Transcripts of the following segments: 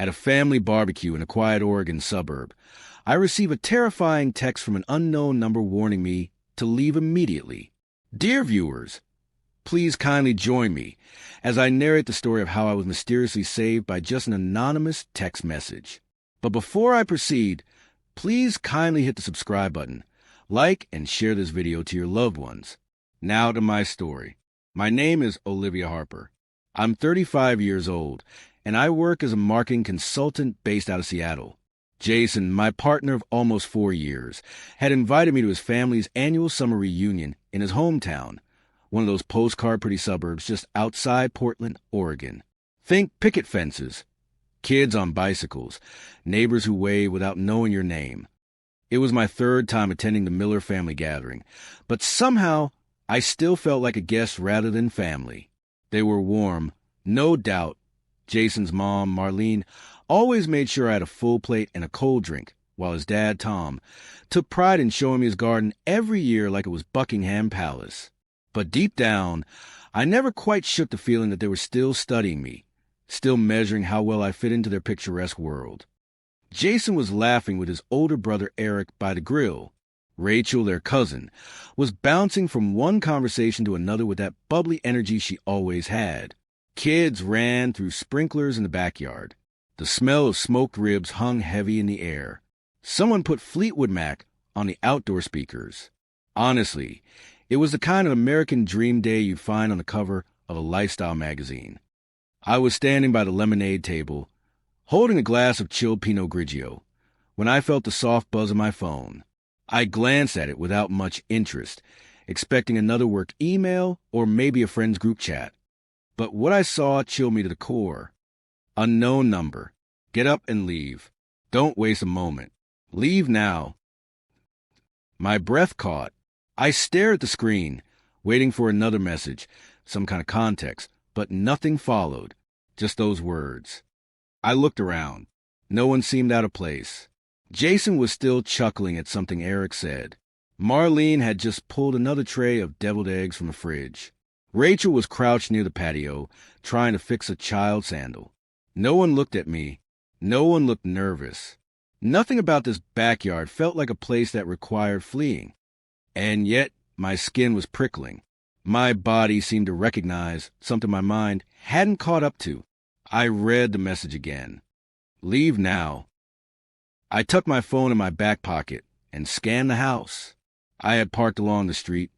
At a family barbecue in a quiet Oregon suburb, I receive a terrifying text from an unknown number warning me to leave immediately. Dear viewers, please kindly join me as I narrate the story of how I was mysteriously saved by just an anonymous text message. But before I proceed, please kindly hit the subscribe button, like and share this video to your loved ones. Now to my story. My name is Olivia Harper. I'm 35 years old, and I work as a marketing consultant based out of Seattle. Jason, my partner of almost 4 years, had invited me to his family's annual summer reunion in his hometown, one of those postcard-pretty suburbs just outside Portland, Oregon. Think picket fences, kids on bicycles, neighbors who wave without knowing your name. It was my third time attending the Miller family gathering, but somehow I still felt like a guest rather than family. They were warm, no doubt. Jason's mom, Marlene, always made sure I had a full plate and a cold drink, while his dad, Tom, took pride in showing me his garden every year like it was Buckingham Palace. But deep down, I never quite shook the feeling that they were still studying me, still measuring how well I fit into their picturesque world. Jason was laughing with his older brother Eric by the grill. Rachel, their cousin, was bouncing from one conversation to another with that bubbly energy she always had. Kids ran through sprinklers in the backyard. The smell of smoked ribs hung heavy in the air. Someone put Fleetwood Mac on the outdoor speakers. Honestly, it was the kind of American dream day you'd find on the cover of a lifestyle magazine. I was standing by the lemonade table, holding a glass of chilled Pinot Grigio, when I felt the soft buzz of my phone. I glanced at it without much interest, expecting another work email or maybe a friend's group chat. But what I saw chilled me to the core. Unknown number. Get up and leave. Don't waste a moment. Leave now. My breath caught. I stared at the screen, waiting for another message, some kind of context, but nothing followed, just those words. I looked around. No one seemed out of place. Jason was still chuckling at something Eric said. Marlene had just pulled another tray of deviled eggs from the fridge. Rachel was crouched near the patio, trying to fix a child sandal. No one looked at me. No one looked nervous. Nothing about this backyard felt like a place that required fleeing. And yet, my skin was prickling. My body seemed to recognize something my mind hadn't caught up to. I read the message again. Leave now. I tucked my phone in my back pocket and scanned the house. I had parked along the street,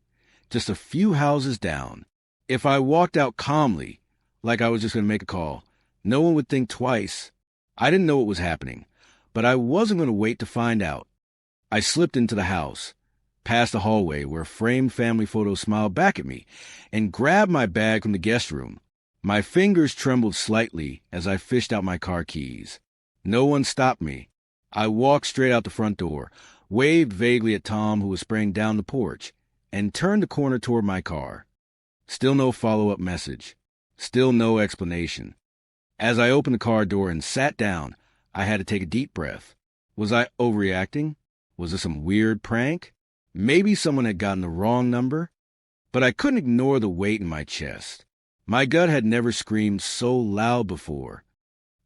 just a few houses down. If I walked out calmly, like I was just going to make a call, no one would think twice. I didn't know what was happening, but I wasn't going to wait to find out. I slipped into the house, past the hallway where a framed family photo smiled back at me, and grabbed my bag from the guest room. My fingers trembled slightly as I fished out my car keys. No one stopped me. I walked straight out the front door, waved vaguely at Tom, who was spraying down the porch, and turned the corner toward my car. Still no follow-up message. Still no explanation. As I opened the car door and sat down, I had to take a deep breath. Was I overreacting? Was this some weird prank? Maybe someone had gotten the wrong number? But I couldn't ignore the weight in my chest. My gut had never screamed so loud before.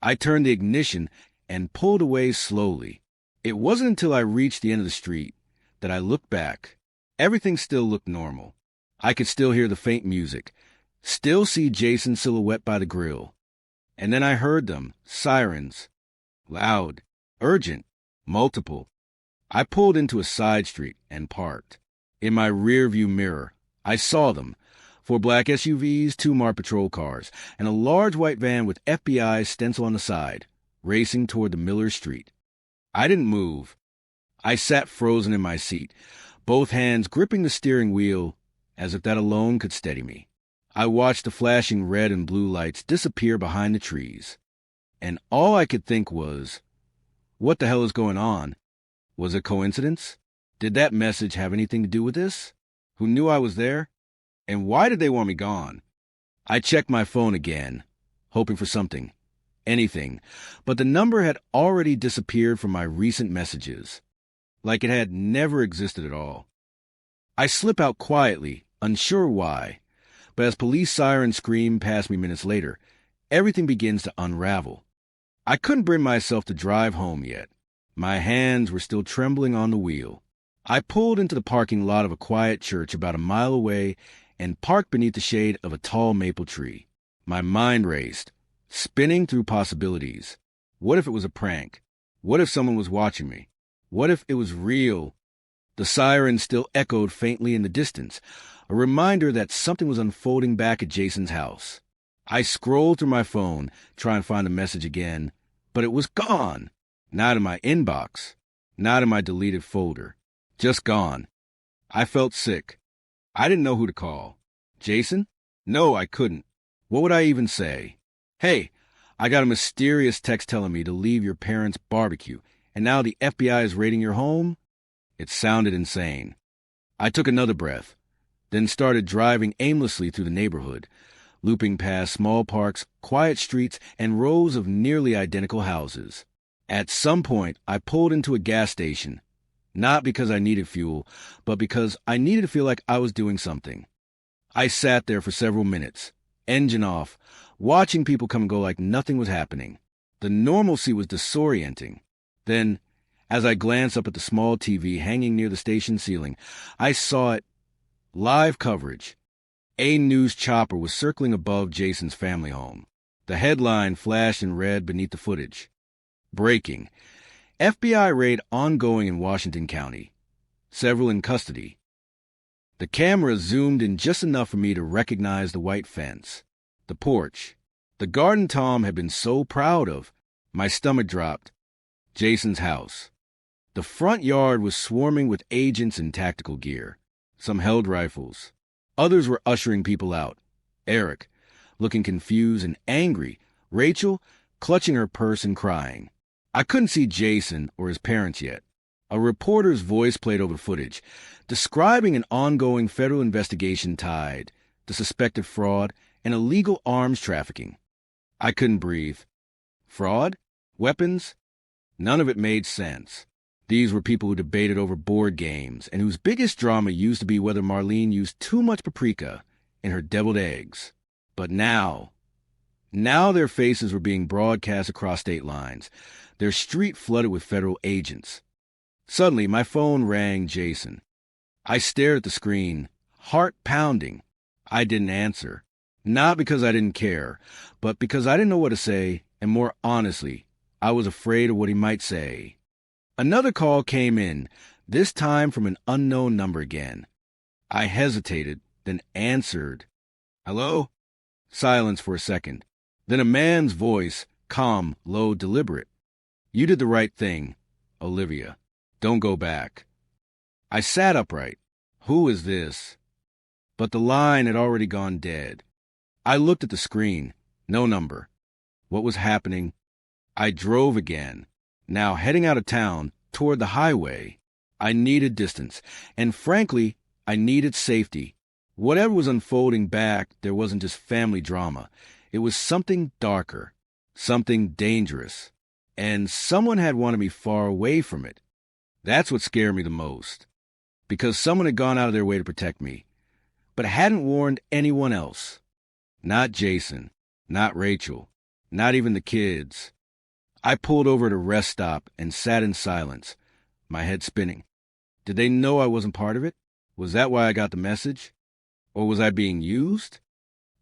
I turned the ignition and pulled away slowly. It wasn't until I reached the end of the street that I looked back. Everything still looked normal. I could still hear the faint music, still see Jason's silhouette by the grill. And then I heard them, sirens. Loud, urgent, multiple. I pulled into a side street and parked. In my rearview mirror, I saw them. 4 black SUVs, 2 marked patrol cars, and a large white van with FBI stencil on the side, racing toward the Miller Street. I didn't move. I sat frozen in my seat, both hands gripping the steering wheel as if that alone could steady me. I watched the flashing red and blue lights disappear behind the trees. And all I could think was, what the hell is going on? Was it coincidence? Did that message have anything to do with this? Who knew I was there? And why did they want me gone? I checked my phone again, hoping for something, anything, but the number had already disappeared from my recent messages, like it had never existed at all. I slip out quietly, unsure why, but as police sirens scream past me minutes later, everything begins to unravel. I couldn't bring myself to drive home yet. My hands were still trembling on the wheel. I pulled into the parking lot of a quiet church about a mile away and parked beneath the shade of a tall maple tree. My mind raced, spinning through possibilities. What if it was a prank? What if someone was watching me? What if it was real? The siren still echoed faintly in the distance, a reminder that something was unfolding back at Jason's house. I scrolled through my phone, trying to find the message again, but it was gone. Not in my inbox, not in my deleted folder. Just gone. I felt sick. I didn't know who to call. Jason? No, I couldn't. What would I even say? Hey, I got a mysterious text telling me to leave your parents' barbecue, and now the FBI is raiding your home? It sounded insane. I took another breath, then started driving aimlessly through the neighborhood, looping past small parks, quiet streets, and rows of nearly identical houses. At some point, I pulled into a gas station, not because I needed fuel, but because I needed to feel like I was doing something. I sat there for several minutes, engine off, watching people come and go like nothing was happening. The normalcy was disorienting. Then, as I glanced up at the small TV hanging near the station ceiling, I saw it. Live coverage. A news chopper was circling above Jason's family home. The headline flashed in red beneath the footage. Breaking. FBI raid ongoing in Washington County. Several in custody. The camera zoomed in just enough for me to recognize the white fence, the porch, the garden Tom had been so proud of. My stomach dropped. Jason's house. The front yard was swarming with agents in tactical gear. Some held rifles. Others were ushering people out. Eric, looking confused and angry. Rachel, clutching her purse and crying. I couldn't see Jason or his parents yet. A reporter's voice played over footage, describing an ongoing federal investigation tied to suspected fraud and illegal arms trafficking. I couldn't breathe. Fraud? Weapons? None of it made sense. These were people who debated over board games and whose biggest drama used to be whether Marlene used too much paprika in her deviled eggs. But now their faces were being broadcast across state lines, their street flooded with federal agents. Suddenly, my phone rang Jason. I stared at the screen, heart pounding. I didn't answer. Not because I didn't care, but because I didn't know what to say, and more honestly, I was afraid of what he might say. Another call came in, this time from an unknown number again. I hesitated, then answered. Hello? Silence for a second. Then a man's voice, calm, low, deliberate. You did the right thing, Olivia. Don't go back. I sat upright. Who is this? But the line had already gone dead. I looked at the screen. No number. What was happening? I drove again. Now heading out of town, toward the highway. I needed distance, and frankly, I needed safety. Whatever was unfolding back, there wasn't just family drama. It was something darker, something dangerous, and someone had wanted me far away from it. That's what scared me the most, because someone had gone out of their way to protect me, but hadn't warned anyone else. Not Jason, not Rachel, not even the kids. I pulled over at a rest stop and sat in silence, my head spinning. Did they know I wasn't part of it? Was that why I got the message? Or was I being used?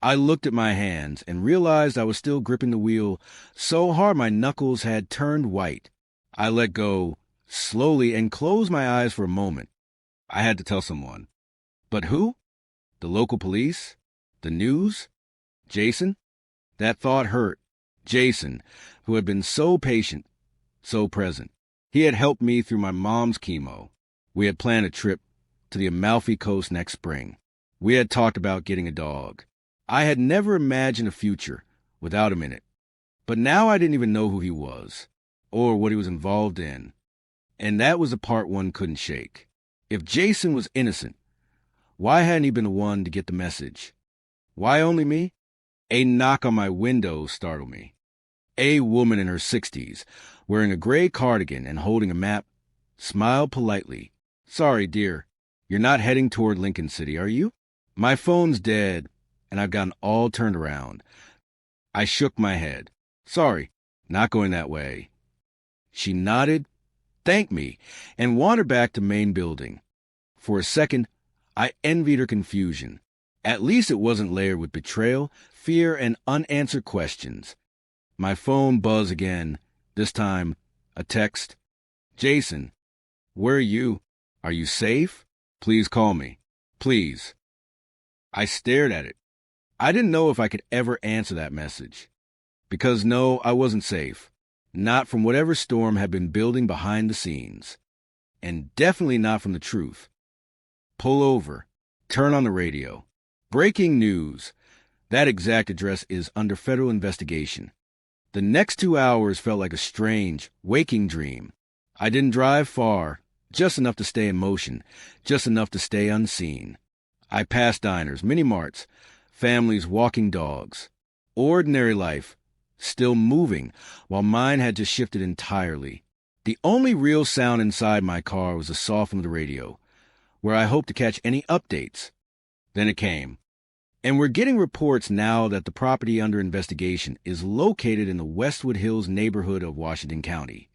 I looked at my hands and realized I was still gripping the wheel so hard my knuckles had turned white. I let go slowly and closed my eyes for a moment. I had to tell someone. But who? The local police? The news? Jason? That thought hurt. Jason, who had been so patient, so present. He had helped me through my mom's chemo. We had planned a trip to the Amalfi Coast next spring. We had talked about getting a dog. I had never imagined a future without him in it. But now I didn't even know who he was, or what he was involved in. And that was the part one couldn't shake. If Jason was innocent, why hadn't he been the one to get the message? Why only me? A knock on my window startled me. A woman in her 60s, wearing a gray cardigan and holding a map, smiled politely. Sorry, dear, you're not heading toward Lincoln City, are you? My phone's dead, and I've gotten all turned around. I shook my head. Sorry, Not going that way. She nodded, thanked me, and wandered back to main building. For a second, I envied her confusion. At least it wasn't layered with betrayal, fear, and unanswered questions. My phone buzzed again, this time a text. Jason, where are you? Are you safe? Please call me. Please. I stared at it. I didn't know if I could ever answer that message. Because no, I wasn't safe. Not from whatever storm had been building behind the scenes. And definitely not from the truth. Pull over. Turn on the radio. Breaking news. That exact address is under federal investigation. The next 2 hours felt like a strange, waking dream. I didn't drive far, just enough to stay in motion, just enough to stay unseen. I passed diners, mini-marts, families walking dogs. Ordinary life, still moving, while mine had just shifted entirely. The only real sound inside my car was the soften of the radio, where I hoped to catch any updates. Then it came. And we're getting reports now that the property under investigation is located in the Westwood Hills neighborhood of Washington County.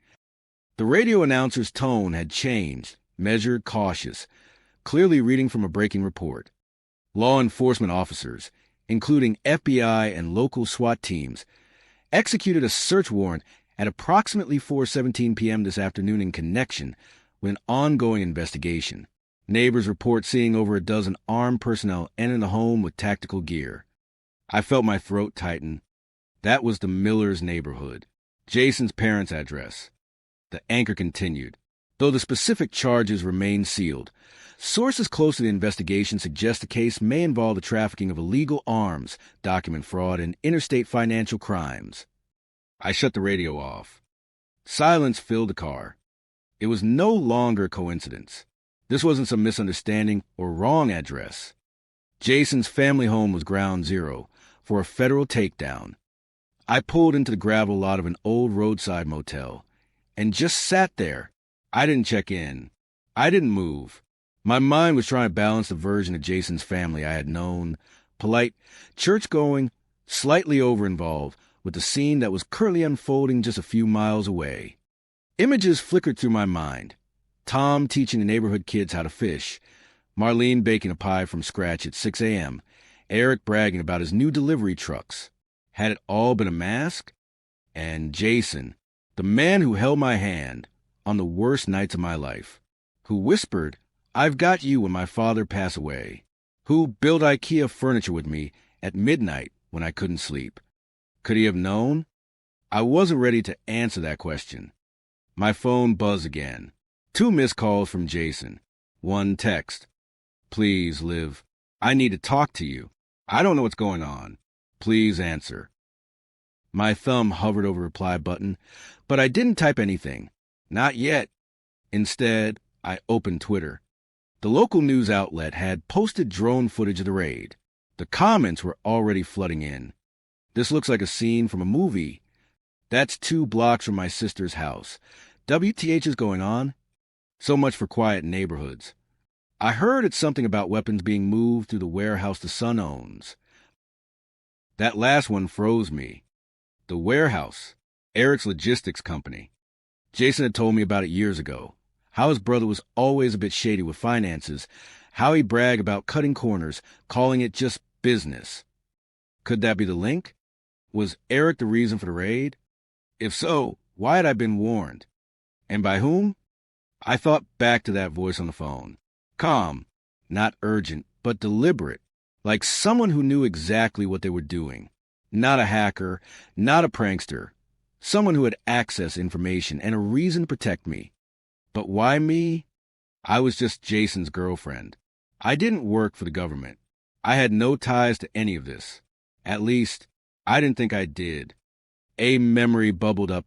The radio announcer's tone had changed, measured, cautious, clearly reading from a breaking report. Law enforcement officers, including FBI and local SWAT teams, executed a search warrant at approximately 4:17 p.m. this afternoon in connection with an ongoing investigation. Neighbors report seeing over a dozen armed personnel enter the home with tactical gear. I felt my throat tighten. That was the Millers' neighborhood, Jason's parents' address. The anchor continued. Though the specific charges remain sealed, sources close to the investigation suggest the case may involve the trafficking of illegal arms, document fraud, and interstate financial crimes. I shut the radio off. Silence filled the car. It was no longer a coincidence. This wasn't some misunderstanding or wrong address. Jason's family home was ground zero for a federal takedown. I pulled into the gravel lot of an old roadside motel and just sat there. I didn't check in. I didn't move. My mind was trying to balance the version of Jason's family I had known, polite, church-going, slightly over-involved, with the scene that was currently unfolding just a few miles away. Images flickered through my mind. Tom teaching the neighborhood kids how to fish, Marlene baking a pie from scratch at 6 a.m., Eric bragging about his new delivery trucks. Had it all been a mask? And Jason, the man who held my hand on the worst nights of my life, who whispered, "I've got you," when my father passed away, who built IKEA furniture with me at midnight when I couldn't sleep. Could he have known? I wasn't ready to answer that question. My phone buzzed again. 2 missed calls from Jason. 1 text. Please, Liv. I need to talk to you. I don't know what's going on. Please answer. My thumb hovered over the reply button, but I didn't type anything. Not yet. Instead, I opened Twitter. The local news outlet had posted drone footage of the raid. The comments were already flooding in. This looks like a scene from a movie. That's 2 blocks from my sister's house. WTH is going on? So much for quiet neighborhoods. I heard it's something about weapons being moved through the warehouse the son owns. That last one froze me. The warehouse, Eric's logistics company. Jason had told me about it years ago. How his brother was always a bit shady with finances. How he bragged about cutting corners, calling it just business. Could that be the link? Was Eric the reason for the raid? If so, why had I been warned? And by whom? I thought back to that voice on the phone. Calm, not urgent, but deliberate, like someone who knew exactly what they were doing. Not a hacker, not a prankster. Someone who had access to information and a reason to protect me. But why me? I was just Jason's girlfriend. I didn't work for the government. I had no ties to any of this. At least, I didn't think I did. A memory bubbled up.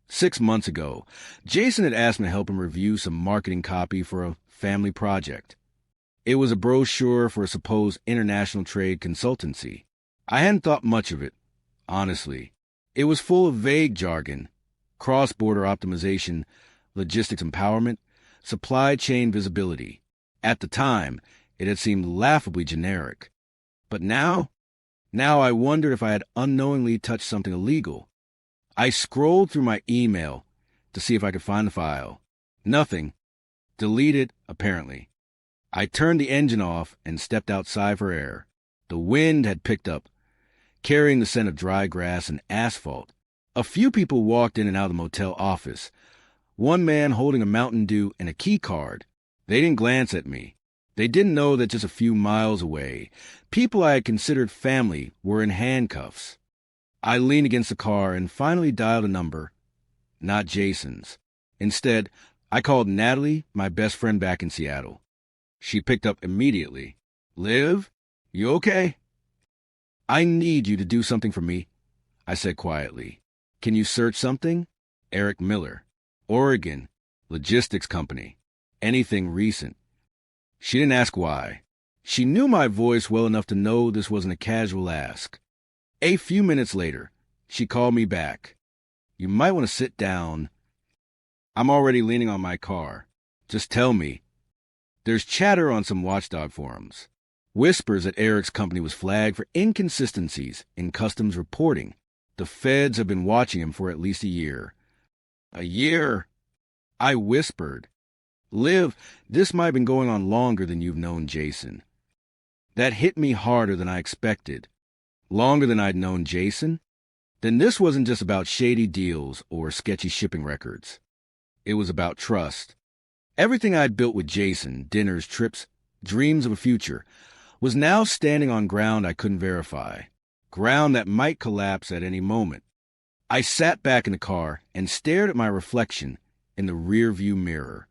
6 months ago, Jason had asked me to help him review some marketing copy for a family project. It was a brochure for a supposed international trade consultancy. I hadn't thought much of it, honestly. It was full of vague jargon, cross-border optimization, logistics empowerment, supply chain visibility. At the time, it had seemed laughably generic. But now I wondered if I had unknowingly touched something illegal. I scrolled through my email to see if I could find the file. Nothing. Deleted, apparently. I turned the engine off and stepped outside for air. The wind had picked up, carrying the scent of dry grass and asphalt. A few people walked in and out of the motel office, one man holding a Mountain Dew and a key card. They didn't glance at me. They didn't know that just a few miles away, people I had considered family were in handcuffs. I leaned against the car and finally dialed a number, not Jason's. Instead, I called Natalie, my best friend back in Seattle. She picked up immediately. "Liv, you okay?" "I need you to do something for me," I said quietly. "Can you search something?" Eric Miller, Oregon, logistics company. Anything recent. She didn't ask why. She knew my voice well enough to know this wasn't a casual ask. A few minutes later, she called me back. "You might want to sit down." "I'm already leaning on my car. Just tell me." There's chatter on some watchdog forums. Whispers that Eric's company was flagged for inconsistencies in customs reporting. The feds have been watching him for at least a year. "A year?" I whispered. "Liv, this might have been going on longer than you've known Jason." That hit me harder than I expected. Longer than I'd known Jason? Then this wasn't just about shady deals or sketchy shipping records. It was about trust. Everything I'd built with Jason, dinners, trips, dreams of a future, was now standing on ground I couldn't verify. Ground that might collapse at any moment. I sat back in the car and stared at my reflection in the rearview mirror.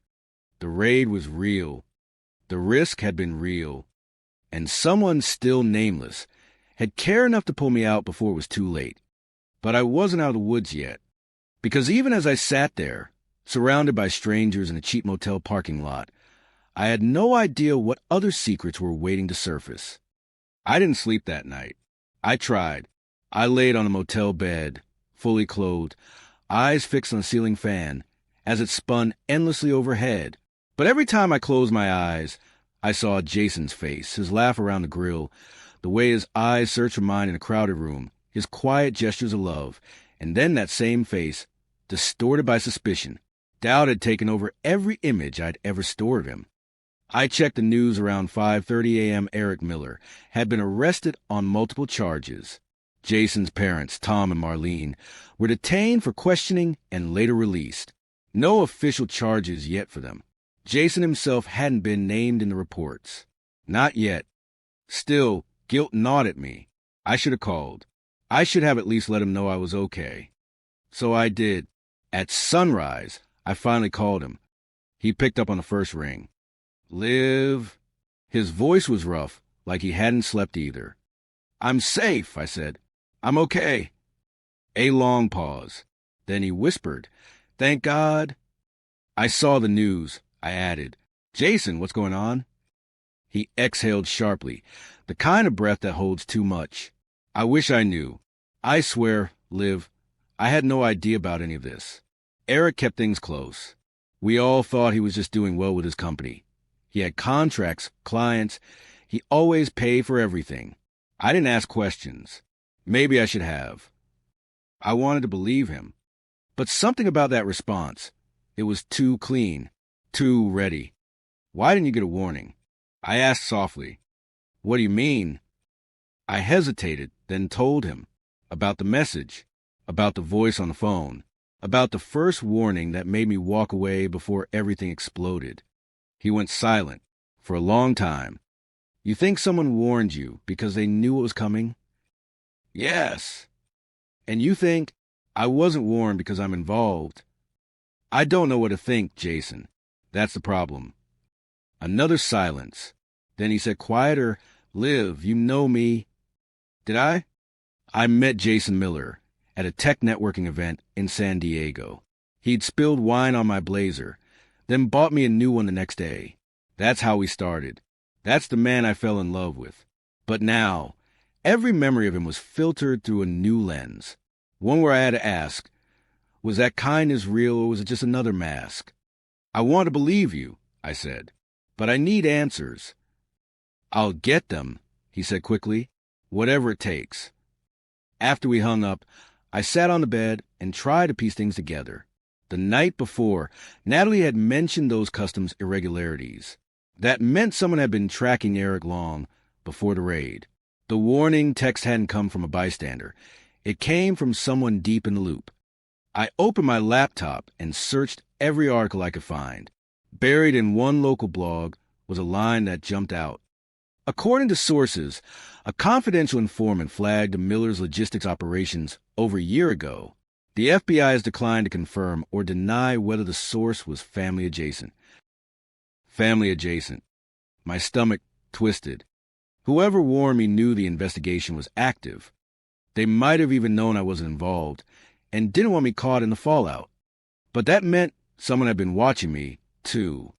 The raid was real. The risk had been real. And someone still nameless had cared enough to pull me out before it was too late. But I wasn't out of the woods yet. Because even as I sat there, surrounded by strangers in a cheap motel parking lot, I had no idea what other secrets were waiting to surface. I didn't sleep that night. I tried. I laid on a motel bed, fully clothed, eyes fixed on the ceiling fan, as it spun endlessly overhead. But every time I closed my eyes, I saw Jason's face, his laugh around the grill, the way his eyes searched for mine in a crowded room, his quiet gestures of love, and then that same face, distorted by suspicion. Doubt had taken over every image I'd ever stored of him. I checked the news around 5:30 a.m. Eric Miller had been arrested on multiple charges. Jason's parents, Tom and Marlene, were detained for questioning and later released. No official charges yet for them. Jason himself hadn't been named in the reports. Not yet. Still, guilt gnawed at me. I should have called. I should have at least let him know I was okay. So I did. At sunrise, I finally called him. He picked up on the first ring. "Liv." His voice was rough, like he hadn't slept either. "I'm safe," I said. "I'm okay." A long pause. Then he whispered, "Thank God." "I saw the news," I added. "Jason, what's going on?" He exhaled sharply, the kind of breath that holds too much. "I wish I knew. I swear, Liv, I had no idea about any of this. Eric kept things close. We all thought he was just doing well with his company. He had contracts, clients. He always paid for everything. I didn't ask questions. Maybe I should have. I wanted to believe him. But something about that response, it was too clean, too ready. "Why didn't you get a warning?" I asked softly. "What do you mean?" I hesitated, then told him. About the message. About the voice on the phone. About the first warning that made me walk away before everything exploded. He went silent for a long time. "You think someone warned you because they knew what was coming?" "Yes." "And you think I wasn't warned because I'm involved?" "I don't know what to think, Jason. That's the problem." Another silence. Then he said quieter, "Liv, you know me." "Did I?" "I met Jason Miller at a tech networking event in San Diego. He'd spilled wine on my blazer, then bought me a new one the next day. That's how we started. That's the man I fell in love with. But now, every memory of him was filtered through a new lens. One where I had to ask, was that kindness real or was it just another mask? "I want to believe you," I said, "but I need answers." "I'll get them," he said quickly, "whatever it takes." After we hung up, I sat on the bed and tried to piece things together. The night before, Natalie had mentioned those customs irregularities. That meant someone had been tracking Eric long before the raid. The warning text hadn't come from a bystander. It came from someone deep in the loop. I opened my laptop and searched every article I could find. Buried in one local blog was a line that jumped out. According to sources, a confidential informant flagged Miller's logistics operations over a year ago. The FBI has declined to confirm or deny whether the source was family adjacent. Family adjacent. My stomach twisted. Whoever warned me knew the investigation was active. They might have even known I wasn't involved and didn't want me caught in the fallout. But that meant someone had been watching me, too.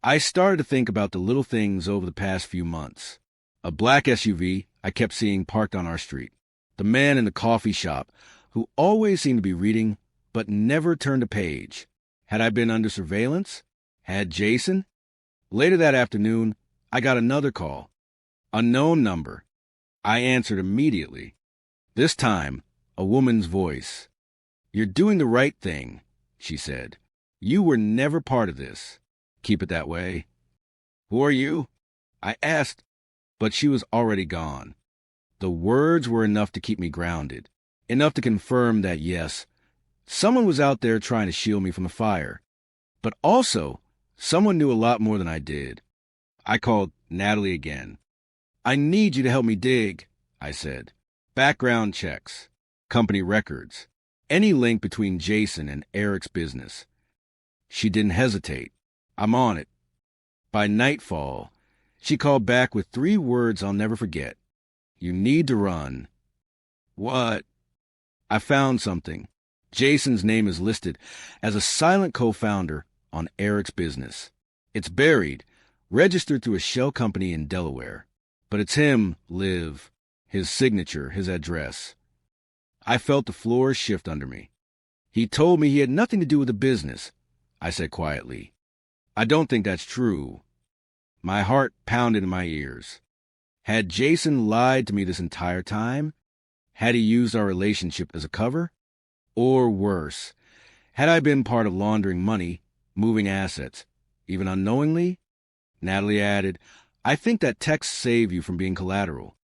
I started to think about the little things over the past few months. A black SUV I kept seeing parked on our street. The man in the coffee shop who always seemed to be reading but never turned a page. Had I been under surveillance? Had Jason? Later that afternoon, I got another call. Unknown number. I answered immediately. This time, a woman's voice. "You're doing the right thing," she said. "You were never part of this. Keep it that way." "Who are you?" I asked, but she was already gone. The words were enough to keep me grounded, enough to confirm that, yes, someone was out there trying to shield me from the fire. But also, someone knew a lot more than I did. I called Natalie again. "I need you to help me dig," I said. "Background checks, company records, any link between Jason and Eric's business." She didn't hesitate. "I'm on it." By nightfall, she called back with 3 words I'll never forget. "You need to run." "What?" "I found something. Jason's name is listed as a silent co-founder on Eric's business. It's buried, registered through a shell company in Delaware. But it's him, Liv, his signature, his address." I felt the floor shift under me. "He told me he had nothing to do with the business," I said quietly. "I don't think that's true." My heart pounded in my ears. Had Jason lied to me this entire time? Had he used our relationship as a cover? Or worse, had I been part of laundering money, moving assets, even unknowingly? Natalie added, "I think that texts save you from being collateral."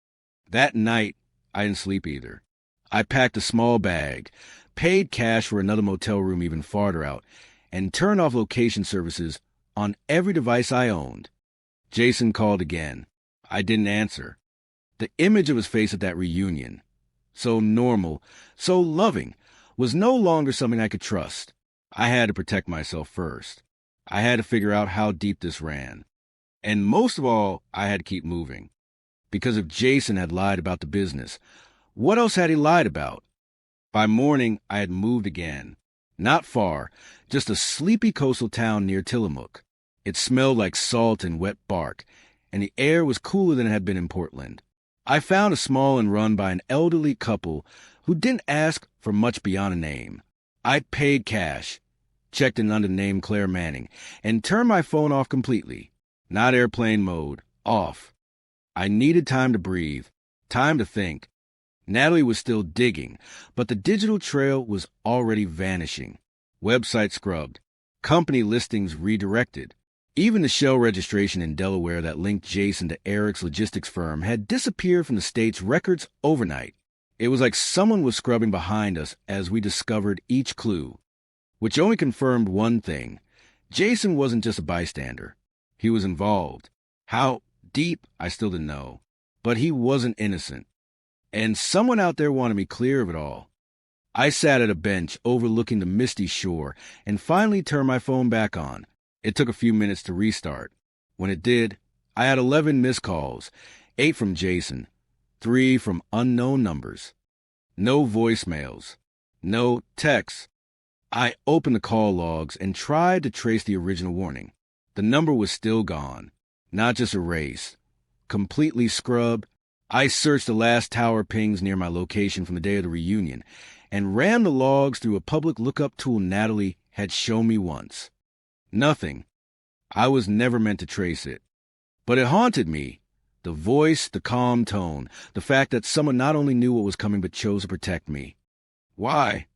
That night, I didn't sleep either. I packed a small bag, paid cash for another motel room even farther out, and turned off location services on every device I owned. Jason called again. I didn't answer. The image of his face at that reunion, so normal, so loving, was no longer something I could trust. I had to protect myself first. I had to figure out how deep this ran. And most of all, I had to keep moving. Because if Jason had lied about the business, what else had he lied about? By morning, I had moved again. Not far, just a sleepy coastal town near Tillamook. It smelled like salt and wet bark, and the air was cooler than it had been in Portland. I found a small inn run by an elderly couple who didn't ask for much beyond a name. I paid cash, checked in under the name Claire Manning, and turned my phone off completely. Not airplane mode, off. I needed time to breathe, time to think. Natalie was still digging, but the digital trail was already vanishing. Website scrubbed, company listings redirected. Even the shell registration in Delaware that linked Jason to Eric's logistics firm had disappeared from the state's records overnight. It was like someone was scrubbing behind us as we discovered each clue, which only confirmed one thing. Jason wasn't just a bystander. He was involved. How deep, I still didn't know. But he wasn't innocent. And someone out there wanted me clear of it all. I sat at a bench overlooking the misty shore and finally turned my phone back on. It took a few minutes to restart. When it did, I had 11 missed calls, 8 from Jason, 3 from unknown numbers. No voicemails, no texts. I opened the call logs and tried to trace the original warning. The number was still gone, not just erased, completely scrubbed. I searched the last tower pings near my location from the day of the reunion and ran the logs through a public lookup tool Natalie had shown me once. Nothing. I was never meant to trace it. But it haunted me. The voice, the calm tone, the fact that someone not only knew what was coming but chose to protect me. Why?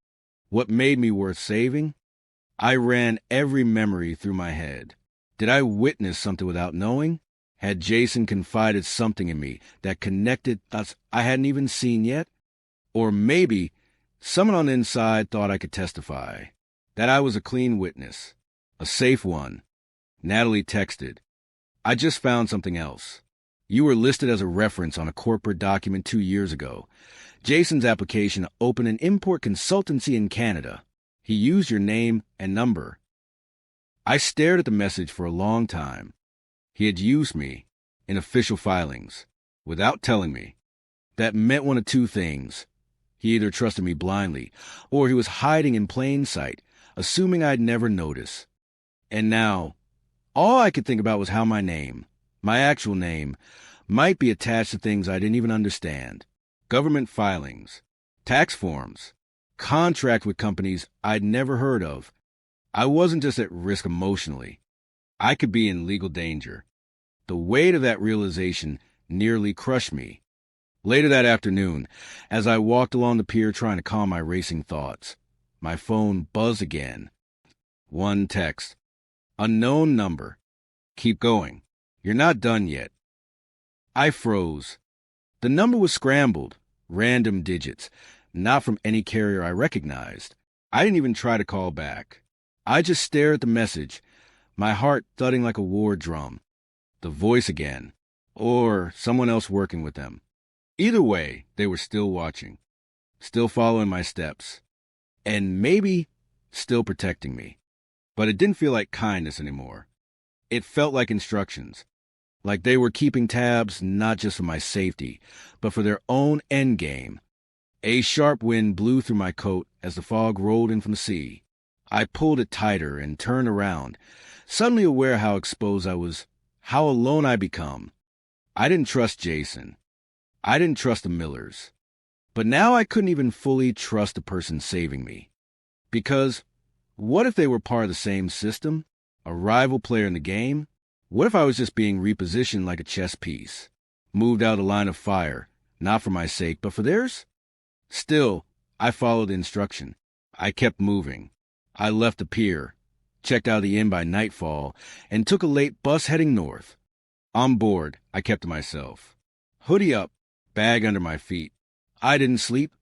What made me worth saving? I ran every memory through my head. Did I witness something without knowing? Had Jason confided something in me that connected us I hadn't even seen yet? Or maybe someone on the inside thought I could testify, that I was a clean witness, a safe one. Natalie texted, "I just found something else. You were listed as a reference on a corporate document 2 years ago. Jason's application to open an import consultancy in Canada. He used your name and number." I stared at the message for a long time. He had used me in official filings without telling me. That meant one of two things. He either trusted me blindly, or he was hiding in plain sight, assuming I'd never notice. And now, all I could think about was how my name, my actual name, might be attached to things I didn't even understand. Government filings, tax forms, contract with companies I'd never heard of. I wasn't just at risk emotionally. I could be in legal danger. The weight of that realization nearly crushed me. Later that afternoon, as I walked along the pier trying to calm my racing thoughts, my phone buzzed again. One text. "Unknown number. Keep going. You're not done yet." I froze. The number was scrambled, random digits, not from any carrier I recognized. I didn't even try to call back. I just stared at the message, my heart thudding like a war drum. The voice again, or someone else working with them. Either way, they were still watching, still following my steps, and maybe still protecting me. But it didn't feel like kindness anymore. It felt like instructions, like they were keeping tabs not just for my safety, but for their own endgame. A sharp wind blew through my coat as the fog rolled in from the sea. I pulled it tighter and turned around, suddenly aware how exposed I was, how alone I'd become. I didn't trust Jason. I didn't trust the Millers. But now I couldn't even fully trust the person saving me. Because what if they were part of the same system, a rival player in the game? What if I was just being repositioned like a chess piece, moved out of the line of fire, not for my sake, but for theirs? Still, I followed the instruction. I kept moving. I left the pier, checked out of the inn by nightfall, and took a late bus heading north. On board, I kept to myself. Hoodie up, bag under my feet. I didn't sleep,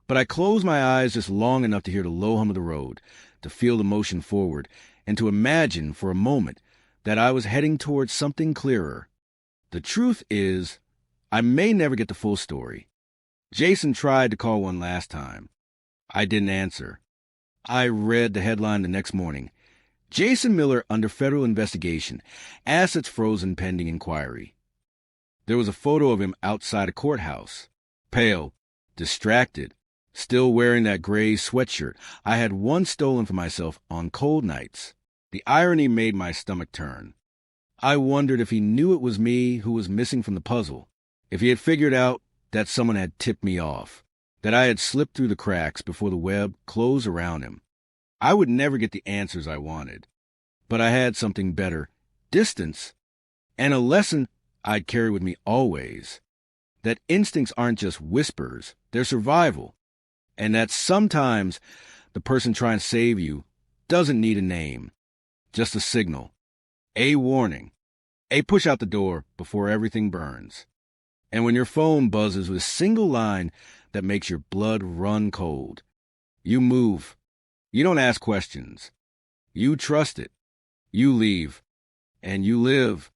but I closed my eyes just long enough to hear the low hum of the road, to feel the motion forward, and to imagine for a moment that I was heading towards something clearer. The truth is, I may never get the full story. Jason tried to call one last time. I didn't answer. I read the headline the next morning. Jason Miller under federal investigation. Assets frozen pending inquiry. There was a photo of him outside a courthouse. Pale, distracted, still wearing that gray sweatshirt I had once stolen for myself on cold nights. The irony made my stomach turn. I wondered if he knew it was me who was missing from the puzzle. If he had figured out that someone had tipped me off, that I had slipped through the cracks before the web closed around him. I would never get the answers I wanted. But I had something better, distance, and a lesson I'd carry with me always. That instincts aren't just whispers, they're survival. And that sometimes the person trying to save you doesn't need a name, just a signal, a warning, a push out the door before everything burns. And when your phone buzzes with a single line that makes your blood run cold, you move. You don't ask questions. You trust it. You leave. And you live.